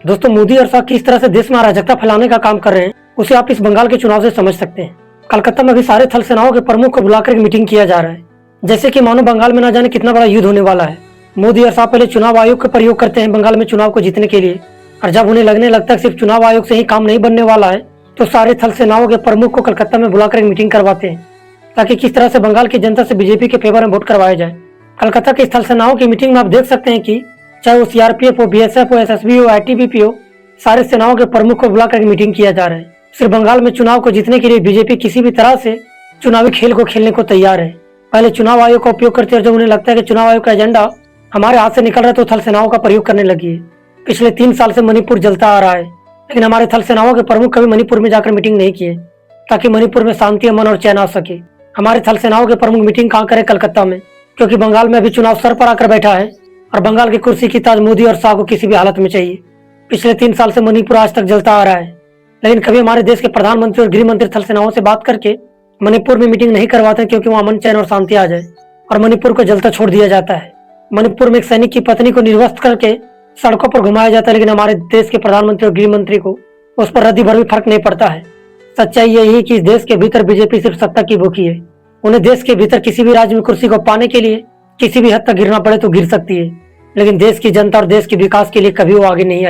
दोस्तों, मोदी और शाह किस तरह से देश में अराजकता फैलाने का काम कर रहे हैं, उसे आप इस बंगाल के चुनाव से समझ सकते हैं। कलकत्ता में भी सारे थल सेनाओं के प्रमुख को बुलाकर एक मीटिंग किया जा रहा है, जैसे कि मानो बंगाल में न जाने कितना बड़ा युद्ध होने वाला है। मोदी और शाह पहले चुनाव आयोग का प्रयोग करते हैं बंगाल में चुनाव को जीतने के लिए, और जब उन्हें लगने लगता है सिर्फ चुनाव आयोग से ही काम नहीं बनने वाला है, तो सारे थल सेनाओं के प्रमुख को कलकत्ता में बुलाकर एक मीटिंग करवाते हैं, ताकि किस तरह से बंगाल की जनता से बीजेपी के फेवर में वोट करवाया जाए। कलकत्ता के थल सेनाओं की मीटिंग में आप देख सकते हैं कि चाहे वो सीआरपीएफ हो, बीएसएफ हो, एसएसबी हो, आईटीबीपी हो, सारे सेनाओं के प्रमुख को बुलाकर मीटिंग किया जा रहा है। सिर्फ बंगाल में चुनाव को जीतने के लिए बीजेपी किसी भी तरह से चुनावी खेल को खेलने को तैयार है। पहले चुनाव आयोग का उपयोग करती है और जब उन्हें लगता है कि चुनाव आयोग का एजेंडा हमारे हाथ से निकल रहा है, तो थल सेनाओं का प्रयोग करने लगी है। पिछले 3 साल से मणिपुर जलता आ रहा है, लेकिन हमारे थल सेनाओं के प्रमुख कभी मणिपुर में जाकर मीटिंग नहीं किए, ताकि मणिपुर में शांति, अमन और चैन आ सके। हमारे थल सेनाओं के प्रमुख मीटिंग कहाँ करे? कलकत्ता में, क्योंकि बंगाल में अभी चुनाव सर पर आकर बैठा है और बंगाल की कुर्सी की ताज मोदी और शाह को किसी भी हालत में चाहिए। पिछले 3 साल से मणिपुर आज तक जलता आ रहा है, लेकिन कभी हमारे देश के प्रधानमंत्री और गृह मंत्री थल सेनाओं से बात करके मणिपुर में मीटिंग नहीं करवाते, क्योंकि वहां अमन, चैन और शांति आ जाए और मणिपुर को जलता छोड़ दिया जाता है। मणिपुर में एक सैनिक की पत्नी को निर्वस्त्र करके सड़कों पर घुमाया जाता है, लेकिन हमारे देश के प्रधानमंत्री और गृह मंत्री को उस पर रद्दी भर भी फर्क नहीं पड़ता है। सच्चाई यही है कि इस देश के भीतर बीजेपी सिर्फ सत्ता की भूखी है। उन्हें देश के भीतर किसी भी राज्य में कुर्सी को पाने के लिए किसी भी हद तक गिरना पड़े तो गिर सकती है, लेकिन देश की जनता और देश के विकास के लिए कभी वो आगे नहीं आए।